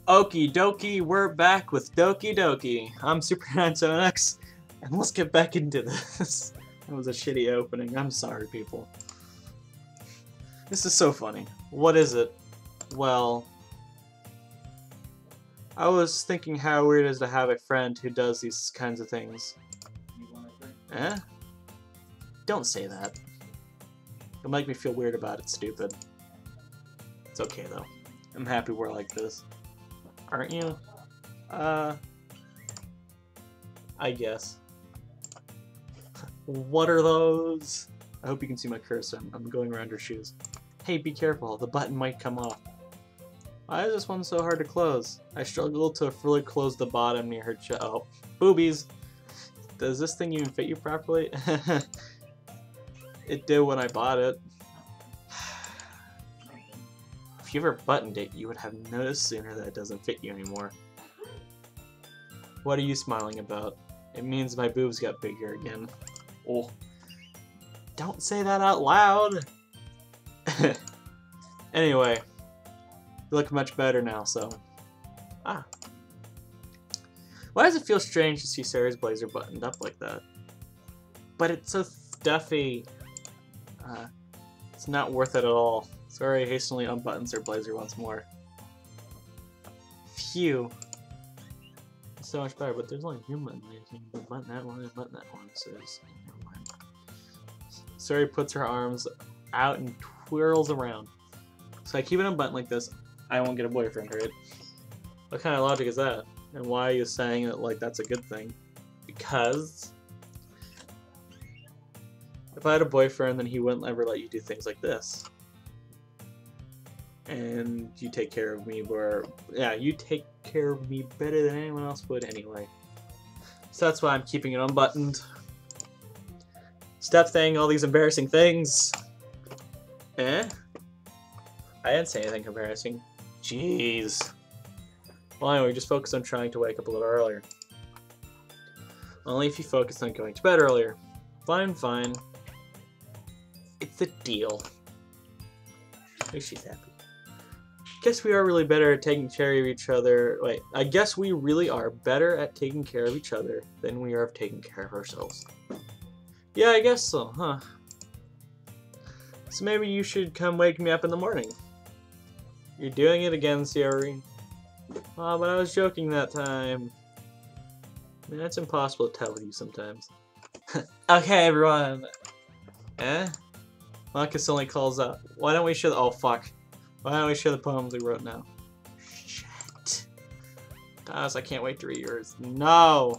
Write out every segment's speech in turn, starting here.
Okie dokie, we're back with Doki Doki. I'm Super97X, and let's get back into this. That was a shitty opening. I'm sorry, people. This is so funny. What is it? Well, I was thinking how weird it is to have a friend who does these kinds of things. Eh? Don't say that. It'll make me feel weird about it, stupid. It's okay, though. I'm happy we're like this. Aren't you? I guess. What are those? I hope you can see my cursor. I'm going around her shoes. Hey, be careful. The button might come off. Why is this one so hard to close? I struggle to fully close the bottom near her chest. Oh, boobies! Does this thing even fit you properly? It did when I bought it. If you ever buttoned it, you would have noticed sooner that it doesn't fit you anymore. What are you smiling about? It means my boobs got bigger again. Oh. Don't say that out loud! Anyway. You look much better now, so... Ah. Why does it feel strange to see Sarah's blazer buttoned up like that? But it's so stuffy. It's not worth it at all. Sorry, hastily unbuttons her blazer once more. Phew. It's so much better, but there's only one button. Button that one and button that one. So never mind. Sorry puts her arms out and twirls around. So I keep it unbuttoned like this, I won't get a boyfriend, right? What kind of logic is that? And why are you saying that like that's a good thing? Because if I had a boyfriend, then he wouldn't ever let you do things like this. And you take care of me, or yeah, you take care of me better than anyone else would anyway. So that's why I'm keeping it unbuttoned. Stop saying all these embarrassing things. Eh? I didn't say anything embarrassing. Jeez. Well, anyway, just focus on trying to wake up a little earlier. Only if you focus on going to bed earlier. Fine, fine. It's a deal. At least she's happy. Guess we are really better at taking care of each other. Wait, I guess we really are better at taking care of each other than we are of taking care of ourselves. Yeah, I guess so, huh? So maybe you should come wake me up in the morning. You're doing it again, Yuri. Oh, but I was joking that time. Man, it's impossible to tell with you sometimes. Okay, everyone. Eh? Marcus only calls out. Why don't we share the— oh, fuck. Why don't we share the poems we wrote now? Shit. Guys, I can't wait to read yours. No!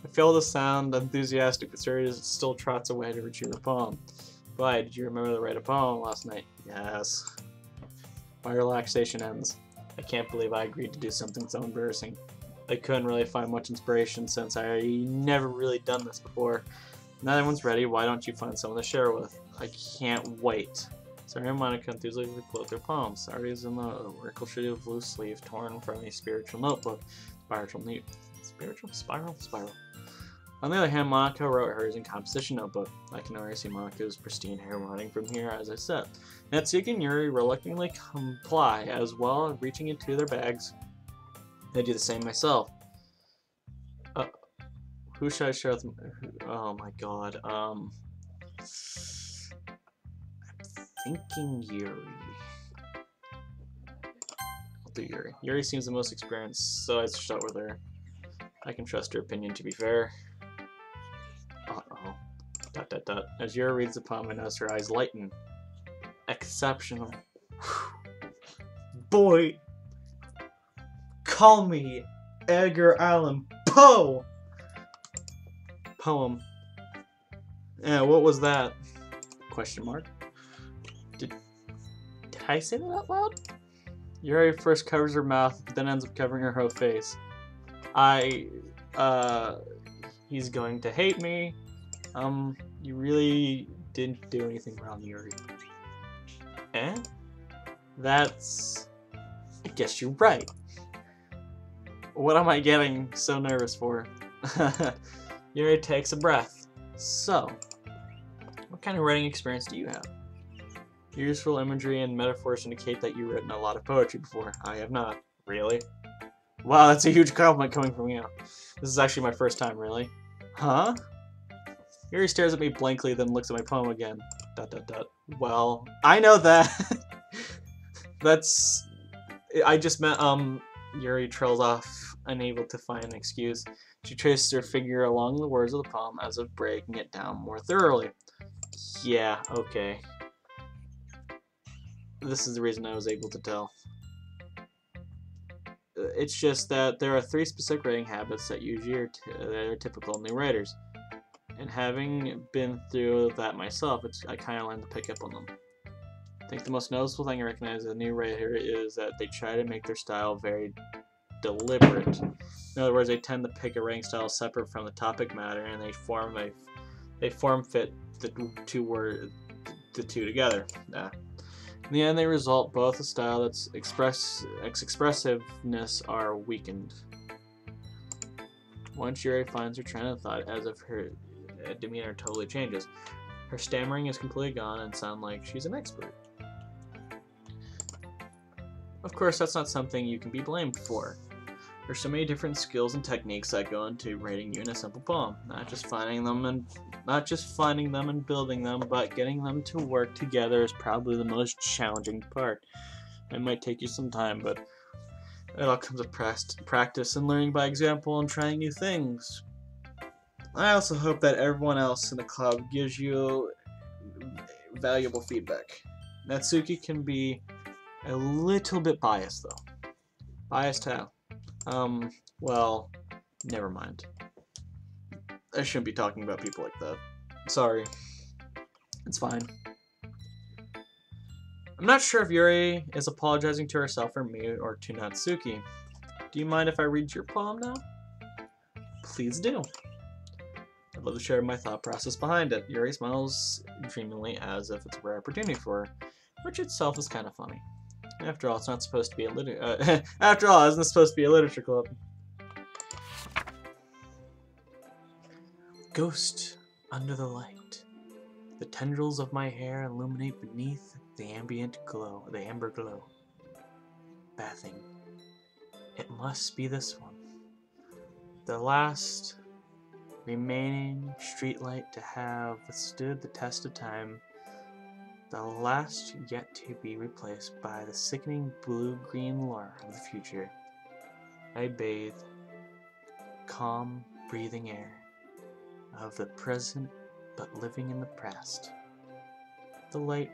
I feel the sound, enthusiastic, but Siri still trots away to retrieve a poem. Why, did you remember to write a poem last night? Yes. My relaxation ends. I can't believe I agreed to do something so embarrassing. I couldn't really find much inspiration since I never really done this before. Now everyone's ready, why don't you find someone to share with? I can't wait. Sorry, Monica enthusiastically quote their poems. Sorry is in the ricochet of blue sleeve torn from a spiritual notebook. Spiral. On the other hand, Monica wrote hers in composition notebook. I can already see Monica's pristine handwriting from here, as I said. Natsuki and Yuri reluctantly comply, as well, reaching into their bags. I do the same myself. Who should I share with? Oh my god. I'm thinking Yuri. I'll do Yuri. Yuri seems the most experienced, so I start with her. I can trust her opinion, to be fair. Uh-oh. ... As Yuri reads the poem, I notice her eyes lighten. Exceptional. Boy! Call me Edgar Allan Poe! Poem. Yeah, what was that? Question mark. Did I say that out loud? Yuri first covers her mouth, but then ends up covering her whole face. He's going to hate me. You really didn't do anything wrong, Yuri. Eh? That's... I guess you're right. What am I getting so nervous for? Yuri takes a breath. So, what kind of writing experience do you have? Your useful imagery and metaphors indicate that you've written a lot of poetry before. I have not. Really? Wow, that's a huge compliment coming from you. This is actually my first time, really. Huh? Yuri stares at me blankly, then looks at my poem again. ... Well, I know that. That's... I just meant, Yuri trails off, unable to find an excuse. She traces her finger along the words of the poem as if breaking it down more thoroughly. Yeah, okay. This is the reason I was able to tell. It's just that there are 3 specific writing habits that usually are typical in new writers. And having been through that myself, I kind of learned to pick up on them. I think the most noticeable thing I recognize as a new writer is that they try to make their style very deliberate. In other words, they tend to pick a writing style separate from the topic matter, and they form fit the two together. In the end, they result both a style that's expressiveness are weakened. Once Yuri finds her train of thought, as if her demeanor totally changes. Her stammering is completely gone and sounds like she's an expert. Of course, that's not something you can be blamed for. There's so many different skills and techniques that go into writing you in a simple poem. Not just finding them and building them, but getting them to work together is probably the most challenging part. It might take you some time, but it all comes with practice and learning by example and trying new things. I also hope that everyone else in the club gives you valuable feedback. Natsuki can be a little bit biased, though. Biased how? Well, never mind. I shouldn't be talking about people like that. Sorry. It's fine. I'm not sure if Yuri is apologizing to herself or me or to Natsuki. Do you mind if I read your poem now? Please do. I'd love to share my thought process behind it. Yuri smiles dreamily as if it's a rare opportunity for her, which itself is kind of funny. After all, it's not supposed to be a After all, isn't this supposed to be a literature club? Ghost under the light. The tendrils of my hair illuminate beneath the amber glow. Bathing. It must be this one. The last remaining streetlight to have withstood the test of time. The last yet to be replaced by the sickening blue-green lure of the future. I bathe, calm, breathing air of the present, but living in the past. The light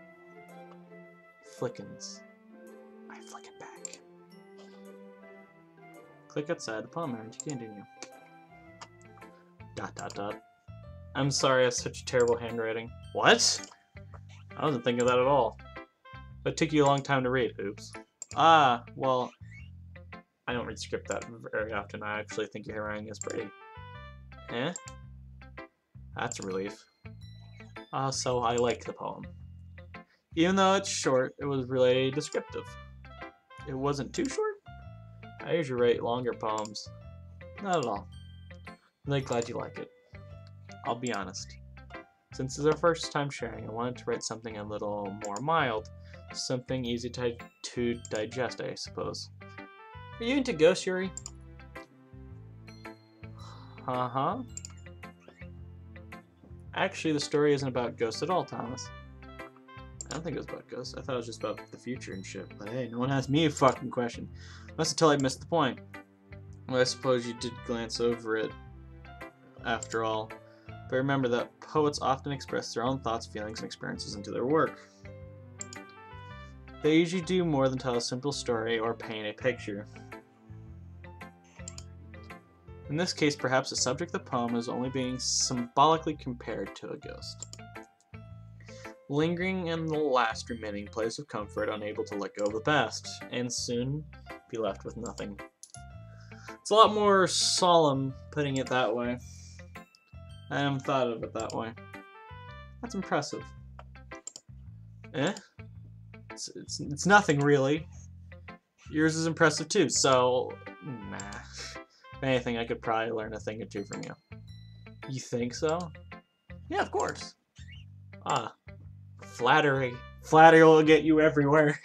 flickens. I flicken back. Click outside the poem and to continue. ... I'm sorry, I have such terrible handwriting. What? I wasn't thinking of that at all. But it took you a long time to read. Oops. Ah, well, I don't read script that very often. I actually think your handwriting is pretty. Eh? That's a relief. So I like the poem. Even though it's short, it was really descriptive. It wasn't too short? I usually write longer poems. Not at all. I'm really glad you like it. I'll be honest. Since it's our first time sharing, I wanted to write something a little more mild. Something easy to digest, I suppose. Are you into ghosts, Yuri? Uh-huh. Actually, the story isn't about ghosts at all, Thomas. I don't think it was about ghosts. I thought it was just about the future and shit. But hey, no one asked me a fucking question. Must have totally missed the point. Well, I suppose you did glance over it after all. But remember that poets often express their own thoughts, feelings, and experiences into their work. They usually do more than tell a simple story or paint a picture. In this case, perhaps the subject of the poem is only being symbolically compared to a ghost. Lingering in the last remaining place of comfort, unable to let go of the past, and soon be left with nothing. It's a lot more solemn putting it that way. I haven't thought of it that way. That's impressive. Eh? It's nothing really. Yours is impressive too, so nah. If anything, I could probably learn a thing or two from you. You think so? Yeah, of course. Ah, flattery. Flattery will get you everywhere.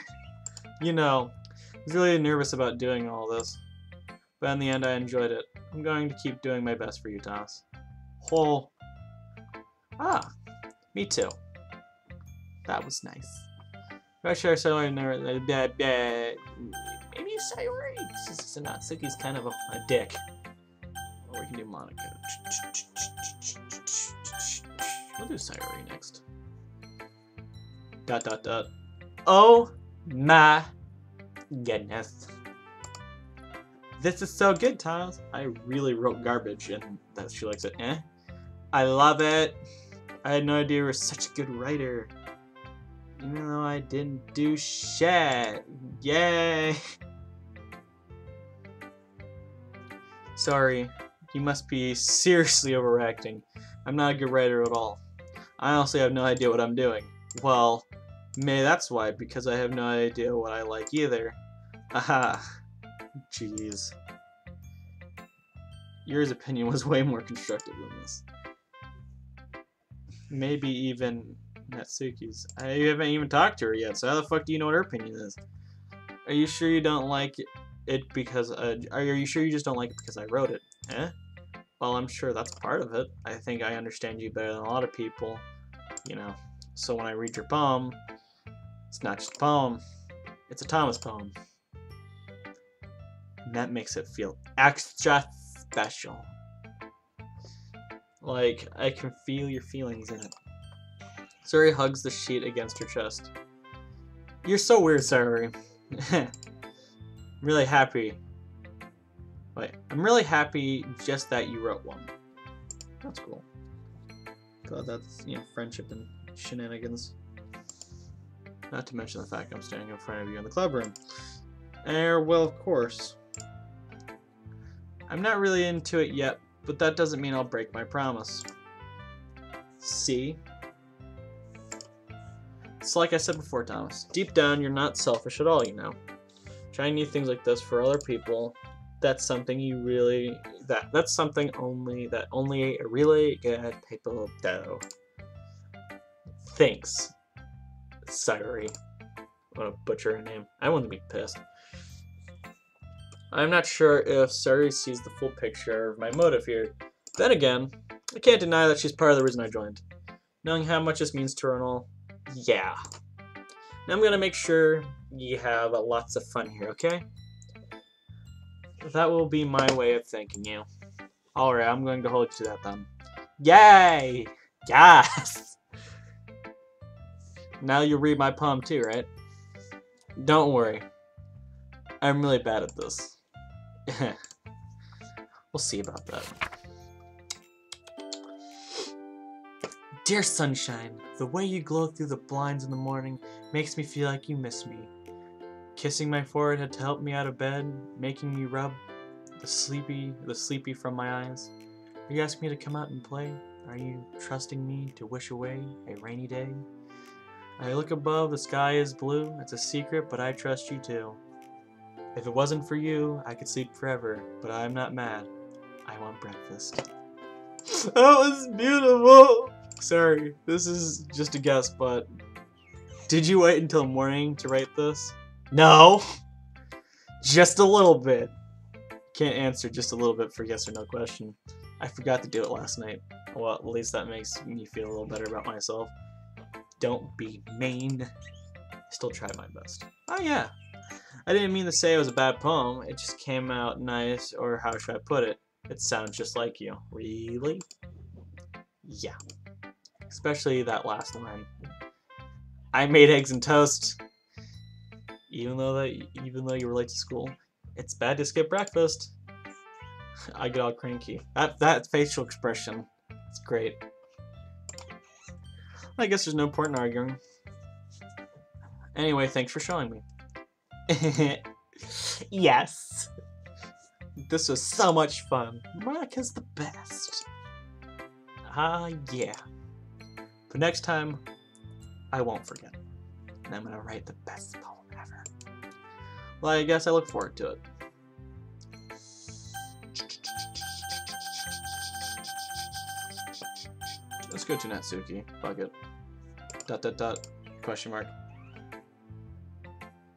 You know, I was really nervous about doing all this. But in the end, I enjoyed it. I'm going to keep doing my best for you, Thomas. Whole. Ah, me too. That was nice. I sure so I never. Maybe Sayori. Since Natsuki's kind of a dick. Or we can do Monica. We'll do Sayori next. ... Oh my goodness. This is so good, Tiles. I really wrote garbage and that she likes it. I love it. I had no idea you were such a good writer. Even though I didn't do shit. Yay. Sorry. You must be seriously overacting. I'm not a good writer at all. I honestly have no idea what I'm doing. Well, maybe that's why, because I have no idea what I like either. Aha. Jeez. Yuri's opinion was way more constructive than this. Maybe even Natsuki's. I haven't even talked to her yet, so how the fuck do you know what her opinion is? Are you sure you don't like it because... are you sure you just don't like it because I wrote it? Well, I'm sure that's part of it. I think I understand you better than a lot of people. You know. So when I read your poem, it's not just a poem. It's a Thomas poem. And that makes it feel extra special. Like, I can feel your feelings in it. Sayori hugs the sheet against her chest. You're so weird, Sayori. I'm really happy. Wait, I'm really happy just that you wrote one. That's cool. God, that's, you know, friendship and shenanigans. Not to mention the fact I'm standing in front of you in the club room. Well, of course. I'm not really into it yet, but that doesn't mean I'll break my promise. See? It's like I said before, Thomas. Deep down, you're not selfish at all, you know. Trying new things like this for other people, that's something you really... That's something only a really good people do. Thanks, Sayori. I'm gonna butcher her name. I wouldn't be pissed. I'm not sure if Sayori sees the full picture of my motive here. Then again, I can't deny that she's part of the reason I joined. Knowing how much this means to her and all, yeah. Now I'm gonna make sure you have lots of fun here, okay? That will be my way of thanking you. Alright, I'm going to hold you to that then. Yay! Yes! Now you'll read my poem too, right? Don't worry. I'm really bad at this. We'll see about that. Dear sunshine, the way you glow through the blinds in the morning makes me feel like you miss me. Kissing my forehead had to help me out of bed, making me rub the sleepy from my eyes. Are you asking me to come out and play? Are you trusting me to wish away a rainy day? I look above, the sky is blue. It's a secret, but I trust you too. If it wasn't for you, I could sleep forever, but I'm not mad. I want breakfast. That was beautiful! Sorry, this is just a guess, but did you wait until morning to write this? No! Just a little bit. Can't answer just a little bit for yes or no question. I forgot to do it last night. Well, at least that makes me feel a little better about myself. Don't be mean. Still try my best. Oh yeah. I didn't mean to say it was a bad poem. It just came out nice, or how should I put it? It sounds just like you. Really? Yeah. Especially that last line. I made eggs and toast. Even though you were late to school, it's bad to skip breakfast. I get all cranky. That facial expression, it's great. I guess there's no point in arguing. Anyway, thanks for showing me. Yes. This was so much fun. Monica's the best. Yeah. But next time, I won't forget. And I'm gonna write the best poem ever. Well, I guess I look forward to it. Let's go to Natsuki. Fuck it. ... Question mark.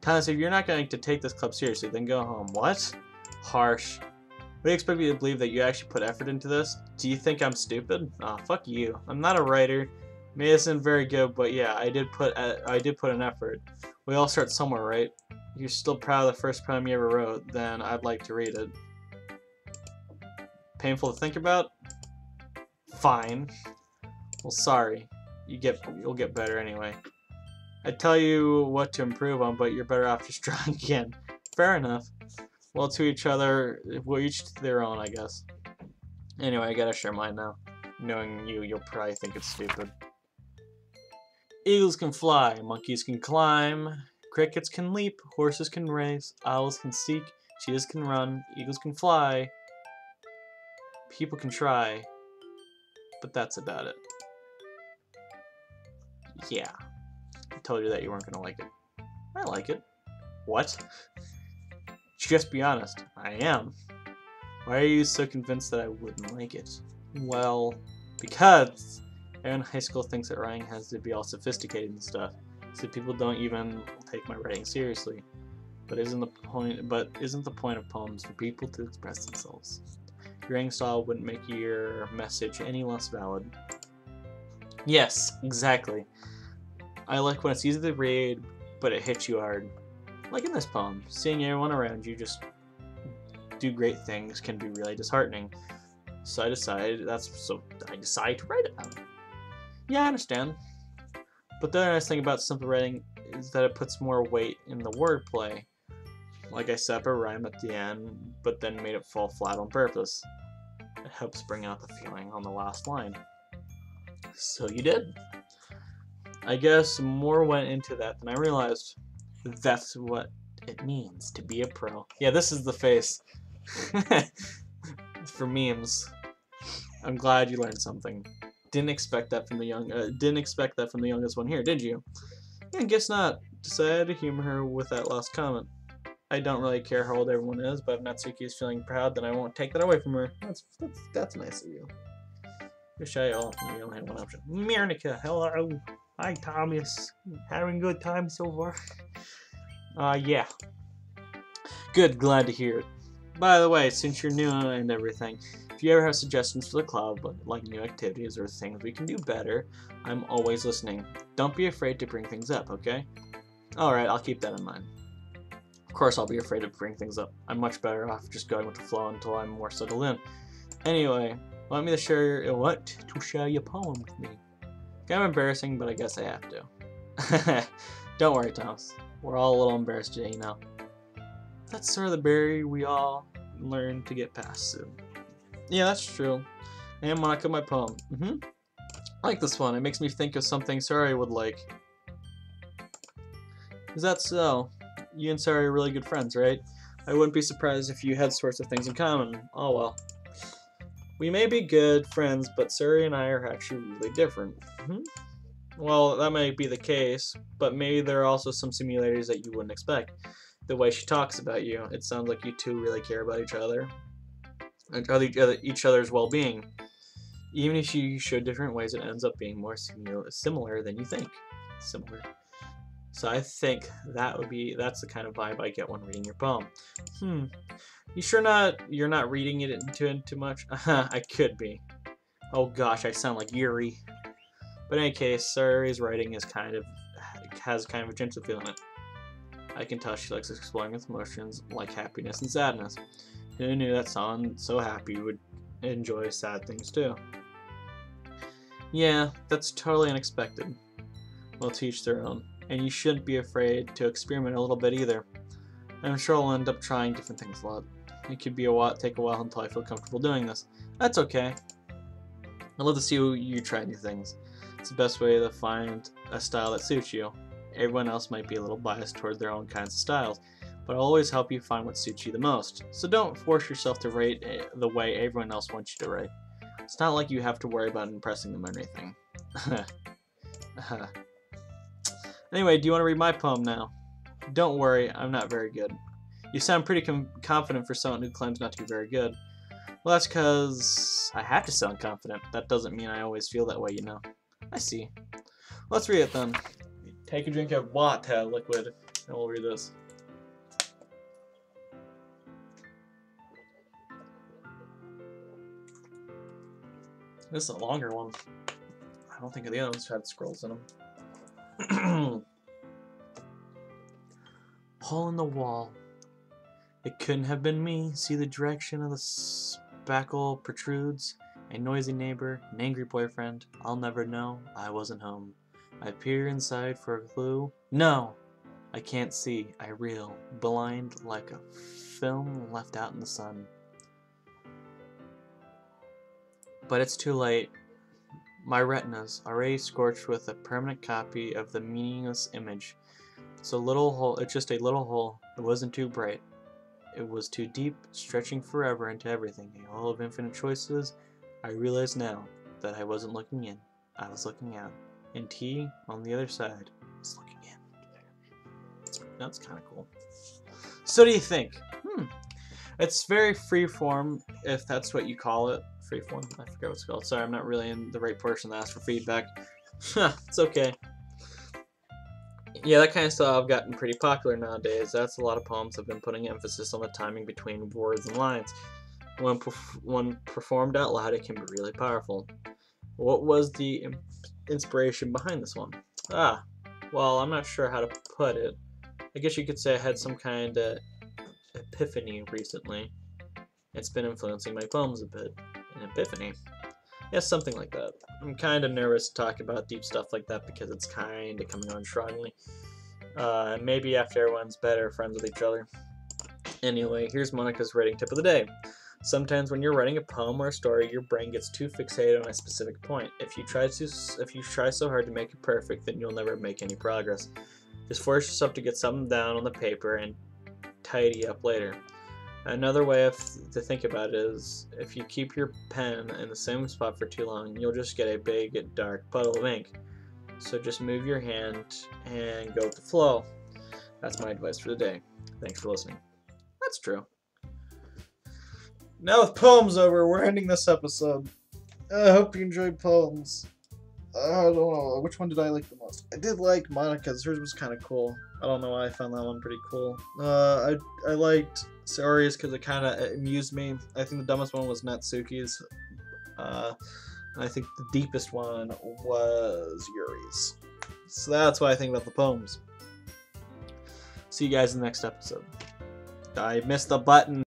Thomas, if you're not going to take this club seriously, then go home. What? Harsh. What do you expect me to believe that you actually put effort into this? Do you think I'm stupid? Aw, fuck you. I'm not a writer. Maybe it isn't very good, but yeah, I did put an effort. We all start somewhere, right? If you're still proud of the first poem you ever wrote, then I'd like to read it. Painful to think about? Fine. Well, sorry. You'll get better anyway. I tell you what to improve on, but you're better off just drawing again. Fair enough. Well, to each other, we're each to their own, I guess. Anyway, I gotta share mine now. Knowing you, you'll probably think it's stupid. Eagles can fly, monkeys can climb, crickets can leap, horses can race, owls can seek, cheetahs can run, eagles can fly, people can try, but that's about it. Yeah. I told you that you weren't gonna like it. I like it. What? Just be honest. I am. Why are you so convinced that I wouldn't like it? Well, because everyone in high school thinks that writing has to be all sophisticated and stuff, so people don't even take my writing seriously. But isn't the point of poems for people to express themselves? Your writing style wouldn't make your message any less valid. Yes, exactly. I like when it's easy to read, but it hits you hard. Like in this poem, seeing everyone around you just do great things can be really disheartening. So I decide to write about it. Yeah, I understand. But the other nice thing about simple writing is that it puts more weight in the wordplay. Like I set up a rhyme at the end, but then made it fall flat on purpose. It helps bring out the feeling on the last line. So you did. I guess more went into that than I realized. That's what it means to be a pro. Yeah, this is the face. For memes. I'm glad you learned something. Didn't expect that from the youngest one here, did you? Yeah, I guess not. Decided to humor her with that last comment. I don't really care how old everyone is, but if Natsuki is feeling proud, then I won't take that away from her. That's nice of you. Wish I only had one option. Mirnica, hello. Hi, Thomas. Having a good time so far? Yeah. Good, glad to hear it. By the way, since you're new and everything, if you ever have suggestions for the club, like new activities or things we can do better, I'm always listening. Don't be afraid to bring things up, okay? Alright, I'll keep that in mind. Of course I'll be afraid to bring things up. I'm much better off just going with the flow until I'm more settled in. Anyway, want to share your poem with me? Kind of embarrassing, but I guess I have to. Don't worry, Thomas. We're all a little embarrassed today, you know. That's sort of the barrier we all learn to get past soon. Yeah, that's true. I am mocking my poem. I like this one. It makes me think of something Sari would like. Is that so? You and Sari are really good friends, right? I wouldn't be surprised if you had sorts of things in common. Oh well. We may be good friends, but Sari and I are actually really different. Well, that might be the case, but maybe there are also some similarities that you wouldn't expect. The way she talks about you, it sounds like you two really care about each other and each other's well-being. Even if you show different ways, it ends up being more similar than you think. Similar. So I think that's the kind of vibe I get when reading your poem. You sure you're not reading it into it too much? I could be. Oh gosh, I sound like Yuri. But in any case, Sari's writing has kind of a gentle feel in it. I can tell she likes exploring with emotions like happiness and sadness. Who knew that someone so happy would enjoy sad things too? Yeah, that's totally unexpected. Well, to each their own. And you shouldn't be afraid to experiment a little bit either. I'm sure I'll end up trying different things a lot. It could take a while until I feel comfortable doing this. That's okay. I'd love to see you try new things. It's the best way to find a style that suits you. Everyone else might be a little biased toward their own kinds of styles, but I'll always help you find what suits you the most. So don't force yourself to write the way everyone else wants you to write. It's not like you have to worry about impressing them or anything. Anyway, do you want to read my poem now? Don't worry, I'm not very good. You sound pretty confident for someone who claims not to be very good. Well, that's because I have to sound confident. That doesn't mean I always feel that way, you know. I see. Let's read it then. Take a drink of water, liquid. And we'll read this. This is a longer one. I don't think the other ones had scrolls in them. Hole in the wall. It couldn't have been me. See the direction of the spackle protrudes. A noisy neighbor, an angry boyfriend. I'll never know. I wasn't home. I peer inside for a clue. No! I can't see. I reel. Blind like a film left out in the sun. But it's too late. My retinas, already scorched with a permanent copy of the meaningless image. It's a little hole. It's just a little hole. It wasn't too bright. It was too deep, stretching forever into everything. A hole of infinite choices. I realize now that I wasn't looking in. I was looking out. And T, on the other side, was looking in. That's kind of cool. So what do you think? It's very freeform, if that's what you call it. Freeform? I forget what it's called. Sorry, I'm not really in the right portion to ask for feedback. It's okay. Yeah, that kind of style I've gotten pretty popular nowadays. That's a lot of poems have been putting emphasis on the timing between words and lines. When performed out loud, it can be really powerful. What was the inspiration behind this one? Well, I'm not sure how to put it. I guess you could say I had some kind of epiphany recently. It's been influencing my poems a bit. An epiphany. Yeah, something like that. I'm kind of nervous to talk about deep stuff like that because it's kind of coming on strongly. Maybe after everyone's better friends with each other. Anyway, here's Monica's writing tip of the day. Sometimes when you're writing a poem or a story, your brain gets too fixated on a specific point. If you try so hard to make it perfect, then you'll never make any progress. Just force yourself to get something down on the paper and tidy up later. Another way to think about it is, if you keep your pen in the same spot for too long, you'll just get a big, dark puddle of ink. So just move your hand and go with the flow. That's my advice for the day. Thanks for listening. That's true. Now with poems over, we're ending this episode. I hope you enjoyed poems. I don't know, which one did I like the most? I did like Monica's. Hers was kind of cool. I don't know why I found that one pretty cool. I liked Saori's because it kind of amused me. I think the dumbest one was Natsuki's. And I think the deepest one was Yuri's. So that's what I think about the poems. See you guys in the next episode. I missed the button.